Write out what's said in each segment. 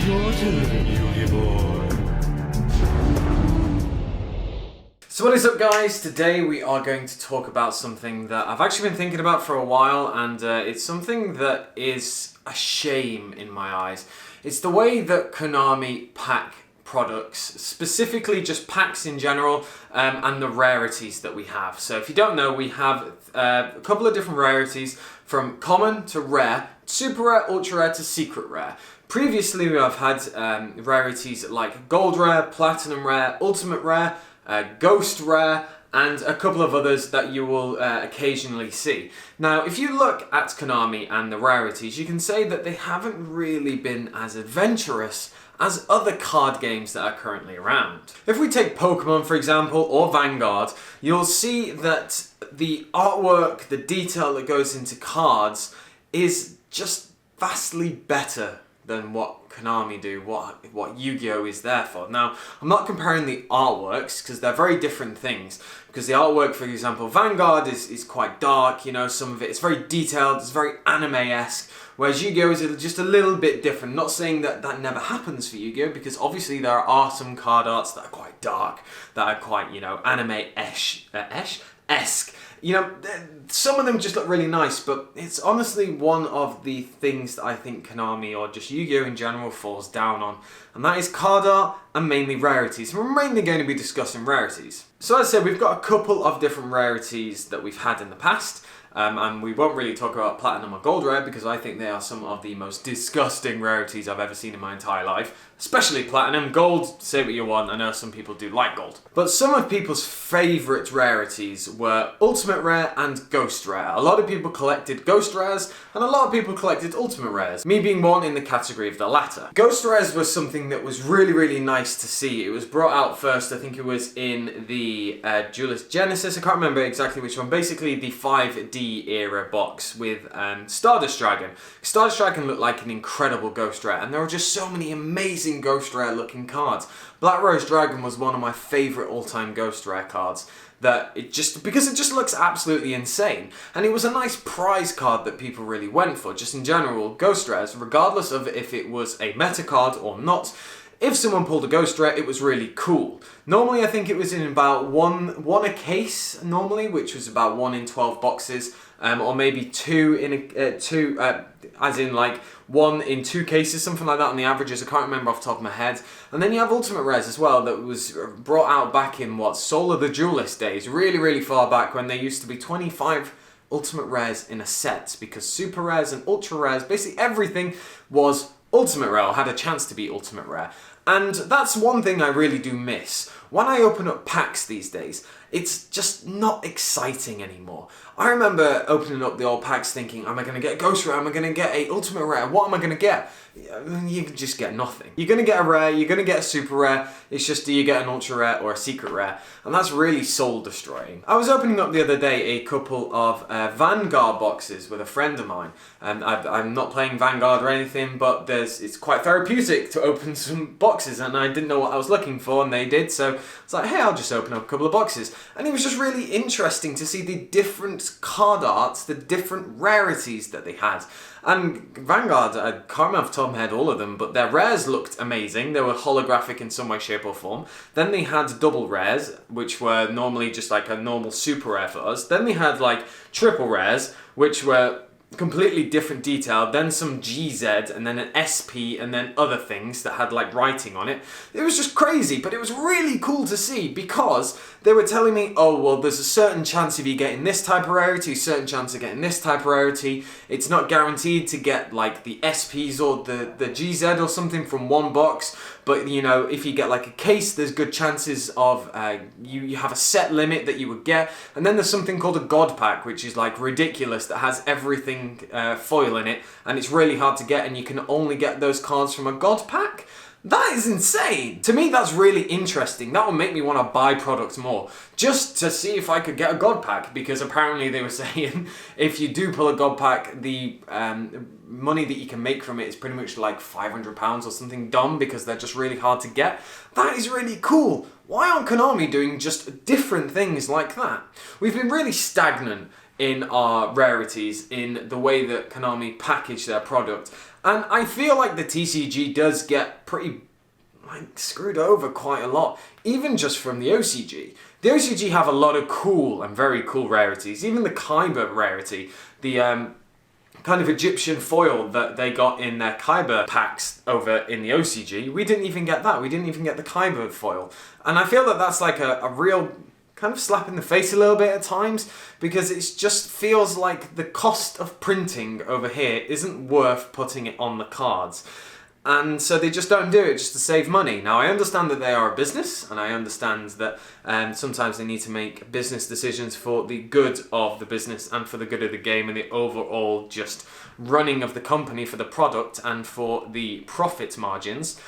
So what is up, guys? Today we are going to talk about something that I've actually been thinking about for a while, and it's something that is a shame in my eyes. It's the way that Konami pack products, specifically just packs in general, and the rarities that we have. So if you don't know, we have a couple of different rarities, from common to rare, super rare, ultra rare to secret rare. Previously we have had rarities like gold rare, platinum rare, ultimate rare, ghost rare, and a couple of others that you will occasionally see. Now, if you look at Konami and the rarities, you can say that they haven't really been as adventurous as other card games that are currently around. If we take Pokemon, for example, or Vanguard, you'll see that the artwork, the detail that goes into cards is just vastly better than what Konami do, what Yu-Gi-Oh is there for. Now, I'm not comparing the artworks because they're very different things. Because the artwork, for example, Vanguard is quite dark, you know, some of it is very detailed, it's very anime-esque, whereas Yu-Gi-Oh is just a little bit different. Not saying that that never happens for Yu-Gi-Oh, because obviously there are some card arts that are quite dark, that are quite, you know, anime-esque. You know, some of them just look really nice, but it's honestly one of the things that I think Konami, or just Yu-Gi-Oh in general, falls down on, and that is card art and mainly rarities. We're mainly going to be discussing rarities. So as I said, we've got a couple of different rarities that we've had in the past, and we won't really talk about platinum or gold rare because I think they are some of the most disgusting rarities I've ever seen in my entire life. Especially platinum. Gold, say what you want, I know some people do like gold. But some of people's favourite rarities were ultimate rare and ghost rare. A lot of people collected ghost rares and a lot of people collected ultimate rares, me being one in the category of the latter. Ghost rares was something that was really, really nice to see. It was brought out first, I think it was in the Duelist Genesis, I can't remember exactly which one, basically the 5D era box with Stardust Dragon. Stardust Dragon looked like an incredible ghost rare, and there were just so many amazing ghost rare looking cards. Black Rose Dragon was one of my favourite all-time ghost rare cards, because it just looks absolutely insane, and it was a nice prize card that people really went for. Just in general, ghost rares, regardless of if it was a meta card or not, if someone pulled a ghost rare, it was really cool. Normally I think it was in about one a case normally, which was about 1 in 12 boxes, or maybe 2 in as in like 1 in 2 cases, something like that on the averages. I can't remember off the top of my head. And then you have ultimate rares as well, that was brought out back in Soul of the Duelist days, really, really far back, when there used to be 25 ultimate rares in a set, because super rares and ultra rares, basically everything was ultimate rare, or had a chance to be ultimate rare. And that's one thing I really do miss. When I open up packs these days, it's just not exciting anymore. I remember opening up the old packs thinking, am I going to get a ghost rare? Am I going to get a ultimate rare? What am I going to get? You can just get nothing. You're going to get a rare, you're going to get a super rare, it's just do you get an ultra rare or a secret rare? And that's really soul destroying. I was opening up the other day a couple of Vanguard boxes with a friend of mine. I'm not playing Vanguard or anything, but it's quite therapeutic to open some boxes, and I didn't know what I was looking for, and they did, so it's like, hey, I'll just open up a couple of boxes. And it was just really interesting to see the different card arts, the different rarities that they had. And Vanguard, I can't remember off the top of my head all of them, but their rares looked amazing. They were holographic in some way, shape or form. Then they had double rares, which were normally just like a normal super rare for us. Then they had like triple rares, which were completely different detail, then some GZ, and then an SP, and then other things that had like writing on it. It was just crazy, but it was really cool to see, because they were telling me, oh, well, there's a certain chance of you getting this type of rarity, a certain chance of getting this type of rarity. It's not guaranteed to get like the SPs or the GZ or something from one box, but you know, if you get like a case, there's good chances of you have a set limit that you would get. And then there's something called a God Pack, which is like ridiculous, that has everything foil in it, and it's really hard to get, and you can only get those cards from a God Pack. That is insane! To me, that's really interesting. That would make me want to buy products more, just to see if I could get a God Pack, because apparently they were saying if you do pull a God Pack, the money that you can make from it is pretty much like £500 or something dumb, because they're just really hard to get. That is really cool! Why aren't Konami doing just different things like that? We've been really stagnant in our rarities, in the way that Konami package their product. And I feel like the TCG does get pretty screwed over quite a lot, even just from the OCG. The OCG have a lot of cool and very cool rarities. Even the Kyber rarity, the kind of Egyptian foil that they got in their Kyber packs over in the OCG, we didn't even get that. We didn't even get the Kyber foil. And I feel that that's like a real kind of slap in the face a little bit at times, because it just feels like the cost of printing over here isn't worth putting it on the cards. And so they just don't do it just to save money. Now, I understand that they are a business, and I understand that sometimes they need to make business decisions for the good of the business and for the good of the game and the overall just running of the company for the product and for the profit margins.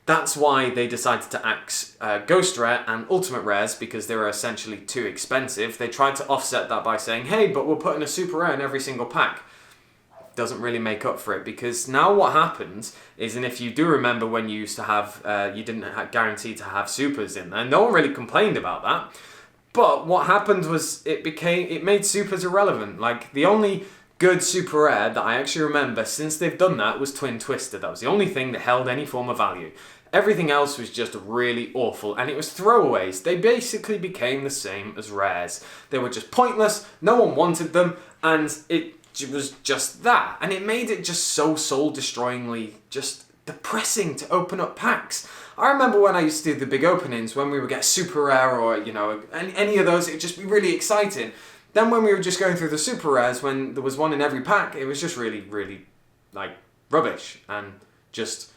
That's why they decided to axe Ghost Rare and Ultimate Rares, because they were essentially too expensive. They tried to offset that by saying, hey, but we're putting a super rare in every single pack. Doesn't really make up for it, because now what happens is, and if you do remember when you used to have, you didn't guarantee to have supers in there, no one really complained about that. But what happened was it made supers irrelevant. Like, the only good super rare that I actually remember since they've done that was Twin Twister. That was the only thing that held any form of value. Everything else was just really awful, and it was throwaways. They basically became the same as rares. They were just pointless, no one wanted them, and it was just that. And it made it just so soul-destroyingly just depressing to open up packs. I remember when I used to do the big openings, when we would get super rare or, you know, any of those, it would just be really exciting. Then when we were just going through the super rares, when there was one in every pack, it was just really, really, like, rubbish. And just...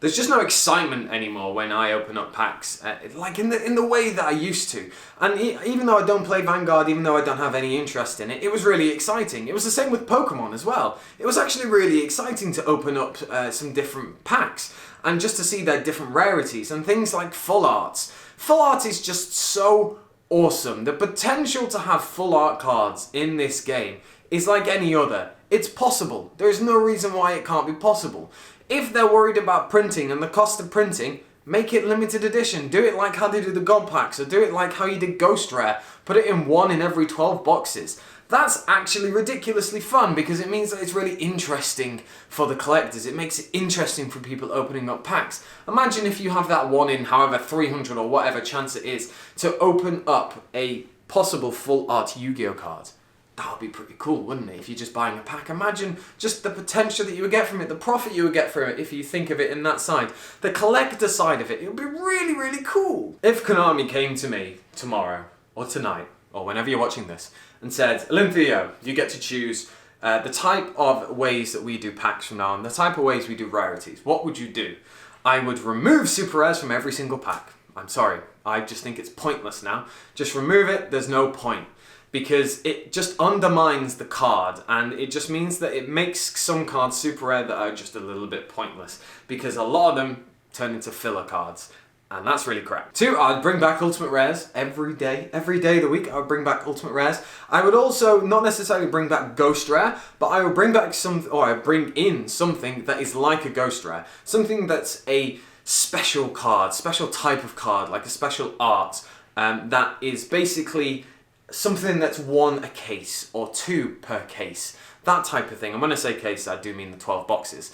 There's just no excitement anymore when I open up packs, like in the way that I used to. And even though I don't play Vanguard, even though I don't have any interest in it, it was really exciting. It was the same with Pokemon as well. It was actually really exciting to open up some different packs and just to see their different rarities and things like full arts. Full art is just so awesome. The potential to have full art cards in this game is like any other. It's possible. There is no reason why it can't be possible. If they're worried about printing and the cost of printing, make it limited edition. Do it like how they do the God packs, or do it like how you did Ghost Rare. Put it in 1 in every 12 boxes. That's actually ridiculously fun, because it means that it's really interesting for the collectors. It makes it interesting for people opening up packs. Imagine if you have that 1 in however 300 or whatever chance it is to open up a possible full art Yu-Gi-Oh card. That would be pretty cool, wouldn't it, if you're just buying a pack? Imagine just the potential that you would get from it, the profit you would get from it if you think of it in that side. The collector side of it, it would be really, really cool. If Konami came to me tomorrow, or tonight, or whenever you're watching this, and said, AlintheaYoh, you get to choose the type of ways that we do packs from now on, the type of ways we do rarities, what would you do? I would remove super rares from every single pack. I'm sorry, I just think it's pointless now. Just remove it, there's no point. Because it just undermines the card, and it just means that it makes some cards super rare that are just a little bit pointless, because a lot of them turn into filler cards, and that's really crap. 2, I'd bring back Ultimate Rares every day of the week. I would bring back Ultimate Rares. I would also not necessarily bring back Ghost Rare, but I would bring back I bring in something that is like a Ghost Rare, something that's a special card, special type of card, like a special art, that is basically something that's 1 a case or 2 per case, that type of thing. And when I say case, I do mean the 12 boxes.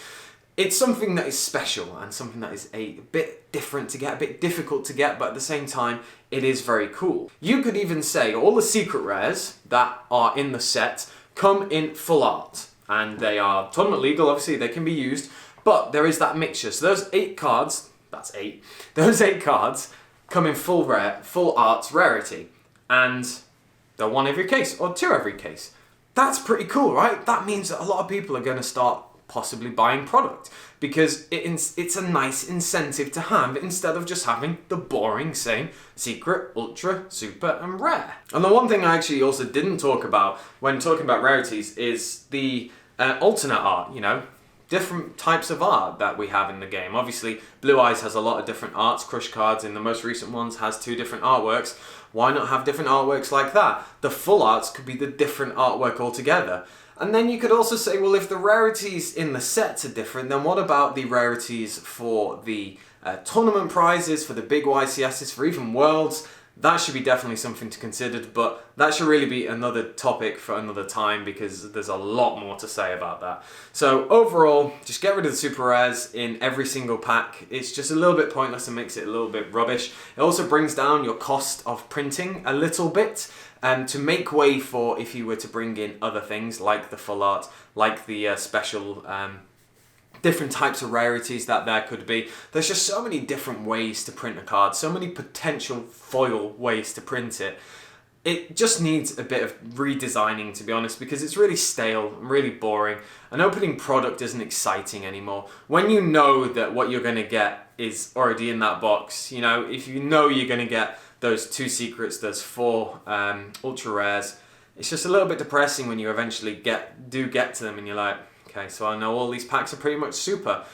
It's something that is special and something that is a bit different to get, a bit difficult to get, but at the same time, it is very cool. You could even say all the secret rares that are in the set come in full art, and they are tournament legal, obviously they can be used, but there is that mixture. So those 8 cards, that's 8, those 8 cards come in full art rarity, and they're 1 every case, or 2 every case. That's pretty cool, right? That means that a lot of people are going to start possibly buying product, because it's a nice incentive to have, instead of just having the boring same secret, ultra, super, and rare. And the one thing I actually also didn't talk about when talking about rarities is the alternate art, you know? Different types of art that we have in the game. Obviously, Blue Eyes has a lot of different arts. Crush Cards in the most recent ones has 2 different artworks. Why not have different artworks like that? The full arts could be the different artwork altogether. And then you could also say, well, if the rarities in the sets are different, then what about the rarities for the tournament prizes, for the big YCSs, for even Worlds? that should be definitely something to consider, but that should really be another topic for another time because there's a lot more to say about that. So overall, just get rid of the super rares in every single pack. It's just a little bit pointless and makes it a little bit rubbish. It also brings down your cost of printing a little bit to make way for if you were to bring in other things like the full art, like the special different types of rarities that there could be. There's just so many different ways to print a card, so many potential foil ways to print it. It just needs a bit of redesigning, to be honest, because it's really stale and really boring. An opening product isn't exciting anymore. When you know that what you're going to get is already in that box, you know, if you know you're going to get those 2 secrets, those 4 ultra rares, it's just a little bit depressing when you eventually get to them and you're like, okay, so I know all these packs are pretty much super.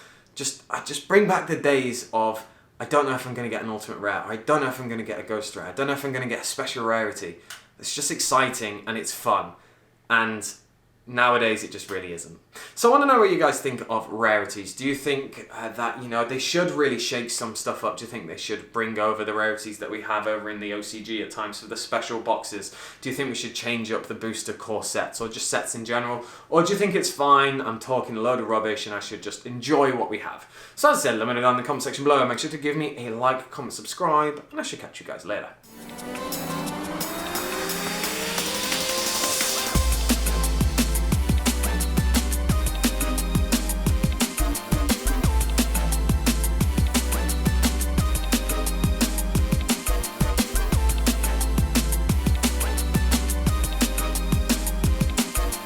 I just bring back the days of, I don't know if I'm going to get an ultimate rare. I don't know if I'm going to get a ghost rare. I don't know if I'm going to get a special rarity. It's just exciting and it's fun. And nowadays it just really isn't. So I want to know what you guys think of rarities. Do you think that, you know, they should really shake some stuff up? Do you think they should bring over the rarities that we have over in the OCG at times for the special boxes? Do you think we should change up the booster core sets or just sets in general? Or do you think it's fine, I'm talking a load of rubbish and I should just enjoy what we have? So as I said, let me know down in the comment section below. Make sure to give me a like, comment, subscribe, and I should catch you guys later.